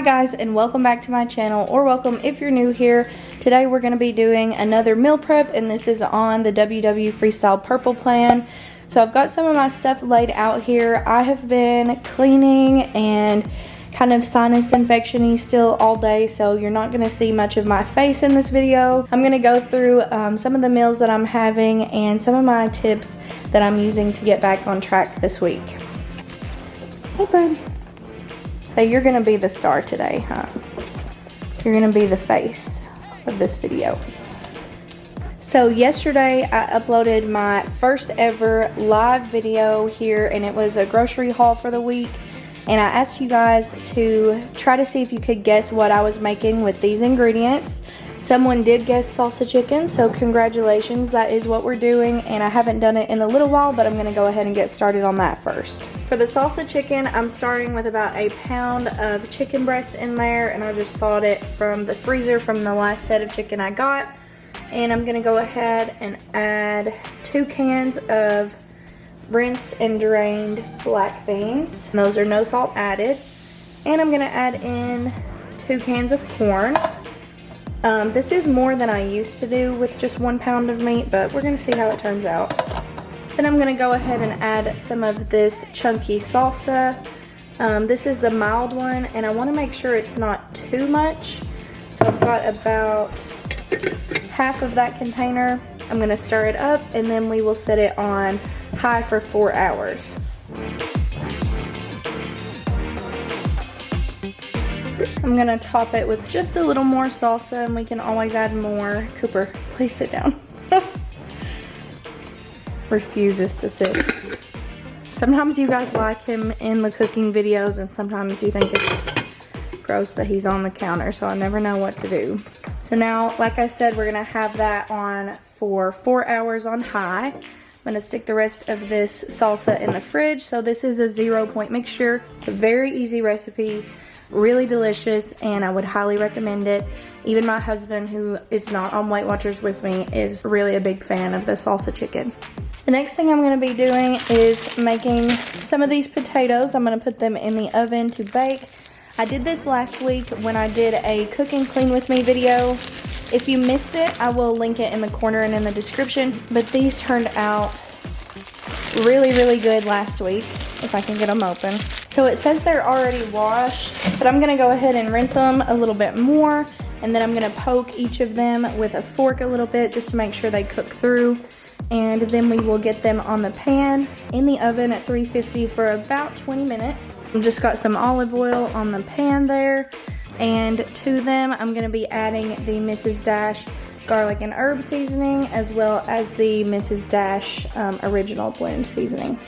guys, and welcome back to my channel, or welcome if you're new here. Today we're going to be doing another meal prep, and this is on the WW Freestyle Purple plan. So I've got some of my stuff laid out here. I have been cleaning and kind of sinus infection-y still all day, so you're not going to see much of my face in this video. I'm going to go through some of the meals that I'm having and some of my tips that I'm using to get back on track this week. Hey, bud. So you're going to be the star today, huh? You're going to be the face of this video. So yesterday I uploaded my first ever live video here, and it was a grocery haul for the week. And I asked you guys to try to see if you could guess what I was making with these ingredients. Someone did guess salsa chicken, so congratulations, that is what we're doing. And I haven't done it in a little while, but I'm gonna go ahead and get started on that first. For the salsa chicken, I'm starting with about a pound of chicken breast in there, and I just thawed it from the freezer from the last set of chicken I got. And I'm gonna go ahead and add 2 cans of rinsed and drained black beans. And those are no salt added. And I'm gonna add in 2 cans of corn. This is more than I used to do with just 1 pound of meat, but we're gonna see how it turns out. Then I'm gonna go ahead and add some of this chunky salsa. This is the mild one, and I wanna make sure it's not too much. So I've got about half of that container. I'm gonna stir it up, and then we will set it on high for 4 hours. I'm gonna top it with just a little more salsa, and we can always add more. Cooper, please sit down. Refuses to sit. Sometimes you guys like him in the cooking videos, and sometimes you think it's gross that he's on the counter, so I never know what to do. So now, like I said, we're gonna have that on for 4 hours on high. I'm gonna stick the rest of this salsa in the fridge. So this is a 0-point mixture. It's a very easy recipe, really delicious, and I would highly recommend it. Even my husband, who is not on Weight Watchers with me, is really a big fan of the salsa chicken. The next thing I'm gonna be doing is making some of these potatoes. I'm gonna put them in the oven to bake. I did this last week when I did a cook and clean with me video. If you missed it, I will link it in the corner and in the description. But these turned out really, really good last week, if I can get them open. So it says they're already washed, but I'm gonna go ahead and rinse them a little bit more, and then I'm gonna poke each of them with a fork a little bit just to make sure they cook through. And then we will get them on the pan in the oven at 350 for about 20 minutes. I've just got some olive oil on the pan there. And to them, I'm gonna be adding the Mrs. Dash garlic and herb seasoning, as well as the Mrs. Dash original blend seasoning.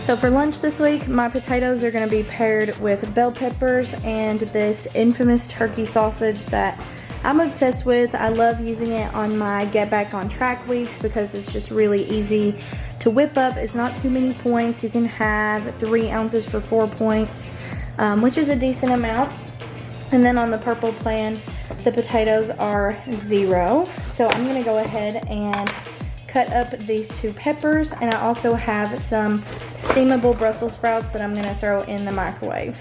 So for lunch this week, my potatoes are gonna be paired with bell peppers and this infamous turkey sausage that I'm obsessed with. I love using it on my get back on track weeks because it's just really easy to whip up. It's not too many points. You can have 3 ounces for 4 points, which is a decent amount. And then on the purple plan, the potatoes are 0. So I'm gonna go ahead and cut up these 2 peppers, and I also have some steamable Brussels sprouts that I'm going to throw in the microwave.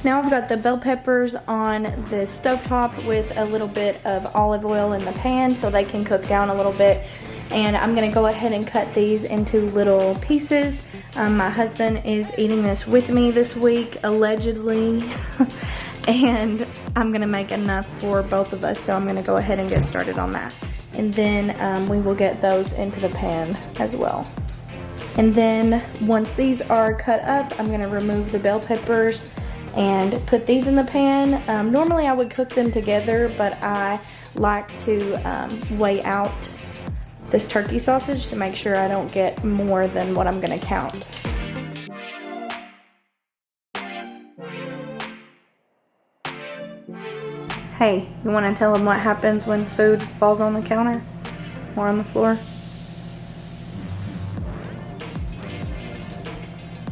Now I've got the bell peppers on the stovetop with a little bit of olive oil in the pan so they can cook down a little bit. And I'm gonna go ahead and cut these into little pieces. My husband is eating this with me this week, allegedly. And I'm gonna make enough for both of us, so I'm gonna go ahead and get started on that. And then we will get those into the pan as well. And then once these are cut up, I'm gonna remove the bell peppers and put these in the pan. Normally I would cook them together, but I like to weigh out this turkey sausage to make sure I don't get more than what I'm gonna count. Hey, you wanna tell them what happens when food falls on the counter or on the floor?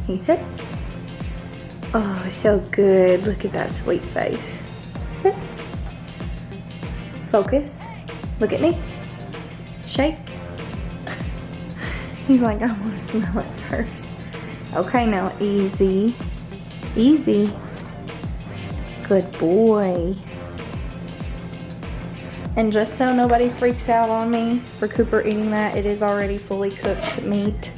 He said, oh, so good. Look at that sweet face. Sit. Focus. Look at me. Shake. He's like, I want to smell it first. Okay, now easy. Easy. Good boy. And just so nobody freaks out on me for Cooper eating that, it is already fully cooked meat.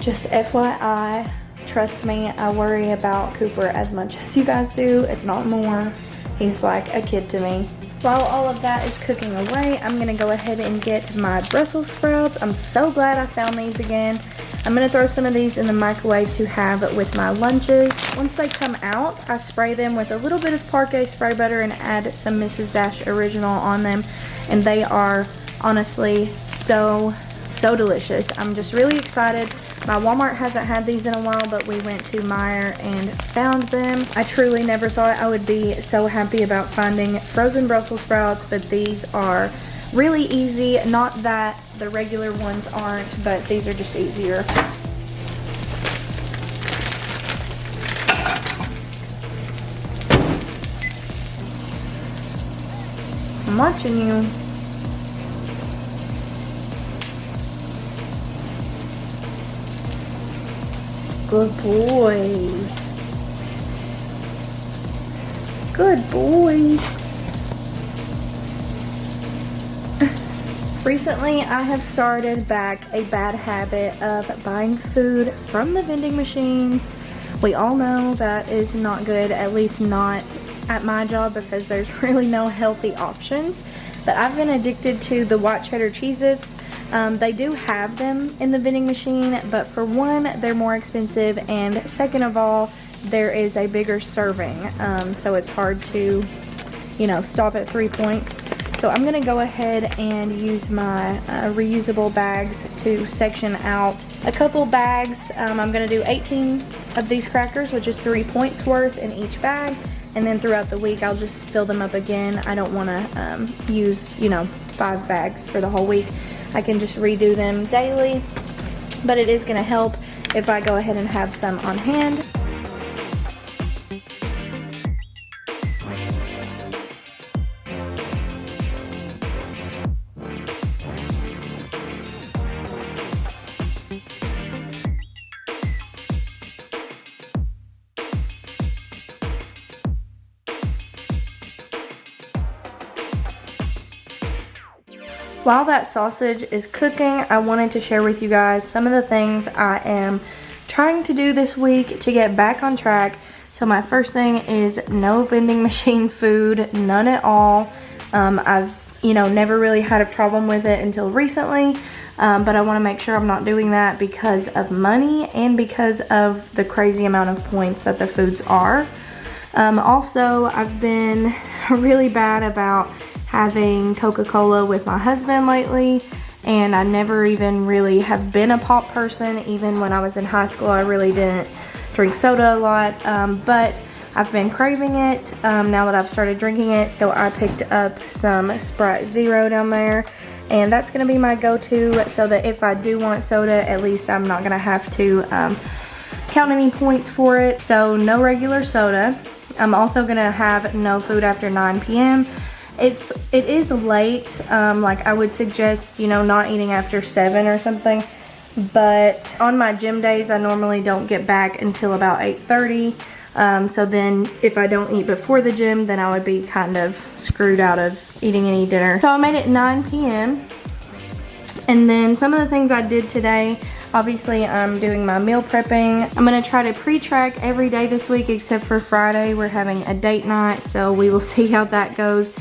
Just FYI, trust me, I worry about Cooper as much as you guys do, if not more. He's like a kid to me. While all of that is cooking away, I'm gonna go ahead and get my Brussels sprouts. I'm so glad I found these again. I'm gonna throw some of these in the microwave to have with my lunches. Once they come out, I spray them with a little bit of Parquet spray butter and add some Mrs. Dash Original on them. And they are honestly so delicious. I'm just really excited. My Walmart hasn't had these in a while, but we went to Meijer and found them. I truly never thought I would be so happy about finding frozen Brussels sprouts, but these are really easy. Not that the regular ones aren't, but these are just easier. I'm watching you. Good boy. Good boy. Recently, I have started back a bad habit of buying food from the vending machines. We all know that is not good, at least not at my job, because there's really no healthy options. But I've been addicted to the white cheddar Cheez-Its. They do have them in the vending machine, but for one, they're more expensive, and second of all, there is a bigger serving, so it's hard to, you know, stop at 3 points. So I'm gonna go ahead and use my reusable bags to section out a couple bags. I'm gonna do 18 of these crackers, which is 3 points worth in each bag, and then throughout the week I'll just fill them up again. I don't wanna use, you know, 5 bags for the whole week. I can just redo them daily, but it is gonna help if I go ahead and have some on hand. While that sausage is cooking, I wanted to share with you guys some of the things I am trying to do this week to get back on track. So my first thing is no vending machine food, none at all. I've, you know, never really had a problem with it until recently, but I want to make sure I'm not doing that because of money and because of the crazy amount of points that the foods are. Also, I've been really bad about having Coca-Cola with my husband lately, and I never even really have been a pop person. Even when I was in high school, I really didn't drink soda a lot, but I've been craving it now that I've started drinking it, so I picked up some Sprite Zero down there, and that's gonna be my go-to so that if I do want soda, at least I'm not gonna have to count any points for it. So no regular soda. I'm also gonna have no food after 9 p.m. It is late, like I would suggest, you know, not eating after 7 or something, but on my gym days I normally don't get back until about 8:30, so then if I don't eat before the gym, then I would be kind of screwed out of eating any dinner. So I made it 9 p.m. and then some of the things I did today, obviously I'm doing my meal prepping. I'm gonna try to pre-track every day this week except for Friday. We're having a date night, so we will see how that goes.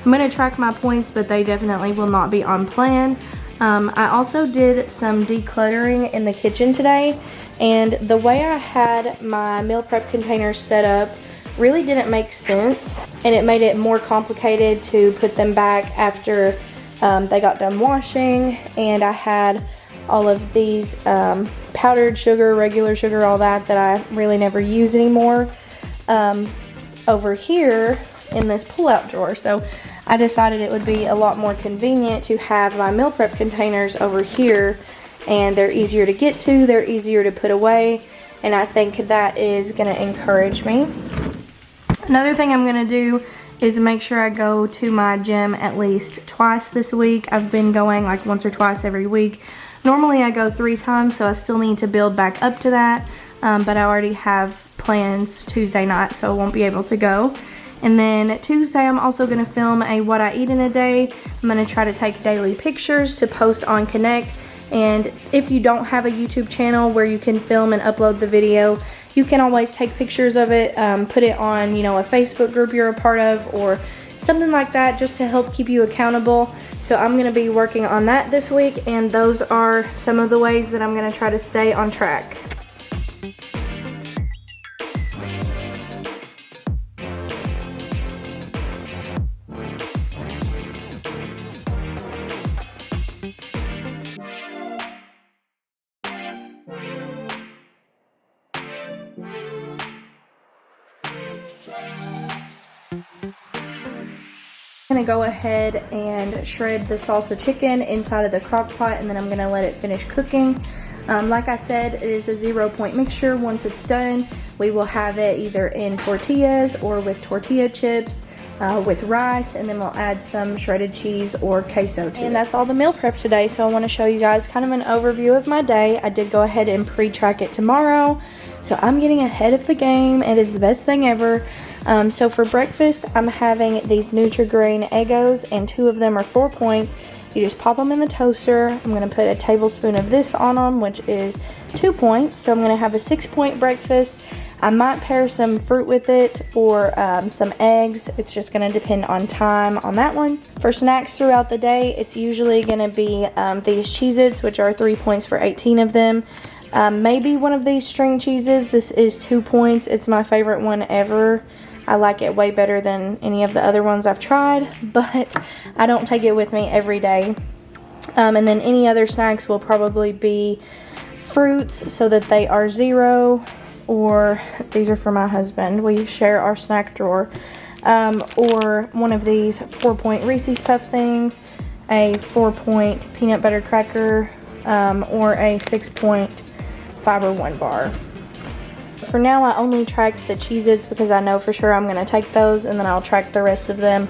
I'm gonna track my points, but they definitely will not be on plan. I also did some decluttering in the kitchen today, and the way I had my meal prep containers set up really didn't make sense, and it made it more complicated to put them back after they got done washing. And I had all of these powdered sugar, regular sugar, all that I really never use anymore over here in this pull-out drawer. So I decided it would be a lot more convenient to have my meal prep containers over here, and they're easier to get to, they're easier to put away, and I think that is going to encourage me. Another thing I'm going to do is make sure I go to my gym at least twice this week. I've been going like once or twice every week. Normally I go 3 times, so I still need to build back up to that, but I already have plans Tuesday night, so I won't be able to go. And then Tuesday I'm also going to film a what I eat in a day. I'm going to try to take daily pictures to post on Connect. And if you don't have a YouTube channel where you can film and upload the video, you can always take pictures of it, put it on, you know, a Facebook group you're a part of or something like that, just to help keep you accountable. So I'm going to be working on that this week, and those are some of the ways that I'm going to try to stay on track. I'm gonna go ahead and shred the salsa chicken inside of the crock pot, and then I'm gonna let it finish cooking. Like I said, it is a 0-point mixture. Once it's done, we will have it either in tortillas or with tortilla chips, with rice, and then we'll add some shredded cheese or queso to it. And that's all the meal prep today, so I want to show you guys kind of an overview of my day. I did go ahead and pre-track it tomorrow, so I'm getting ahead of the game. It is the best thing ever. So for breakfast, I'm having these Nutri-Grain Eggos, and 2 of them are 4 points. You just pop them in the toaster. I'm going to put a tablespoon of this on them, which is 2 points. So I'm going to have a 6-point breakfast. I might pair some fruit with it or some eggs. It's just going to depend on time on that one. For snacks throughout the day, it's usually going to be these Cheez-Its, which are 3 points for 18 of them. Maybe one of these string cheeses. This is 2 points. It's my favorite one ever. I like it way better than any of the other ones I've tried, but I don't take it with me every day. And then any other snacks will probably be fruits, so that they are 0, or these are for my husband. We share our snack drawer. Or one of these 4-point Reese's Puff things, a 4-point peanut butter cracker, or a 6-point Fiber One bar. For now, I only tracked the Cheez-Its because I know for sure I'm going to take those, and then I'll track the rest of them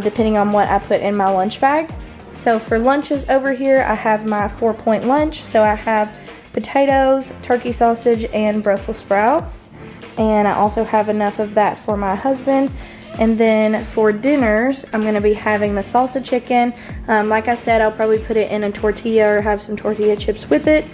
depending on what I put in my lunch bag. So for lunches over here, I have my 4-point lunch. So I have potatoes, turkey sausage, and Brussels sprouts. And I also have enough of that for my husband. And then for dinners, I'm going to be having the salsa chicken. Like I said, I'll probably put it in a tortilla or have some tortilla chips with it.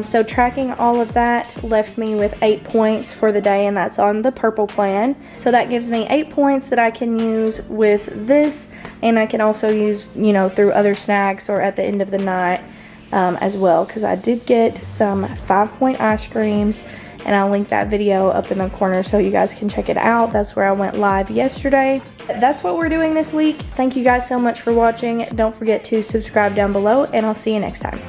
So tracking all of that left me with 8 points for the day, and that's on the purple plan. So that gives me 8 points that I can use with this, and I can also use, you know, through other snacks or at the end of the night as well, because I did get some 5-point ice creams, and I'll link that video up in the corner so you guys can check it out. That's where I went live yesterday. That's what we're doing this week. Thank you guys so much for watching. Don't forget to subscribe down below, and I'll see you next time.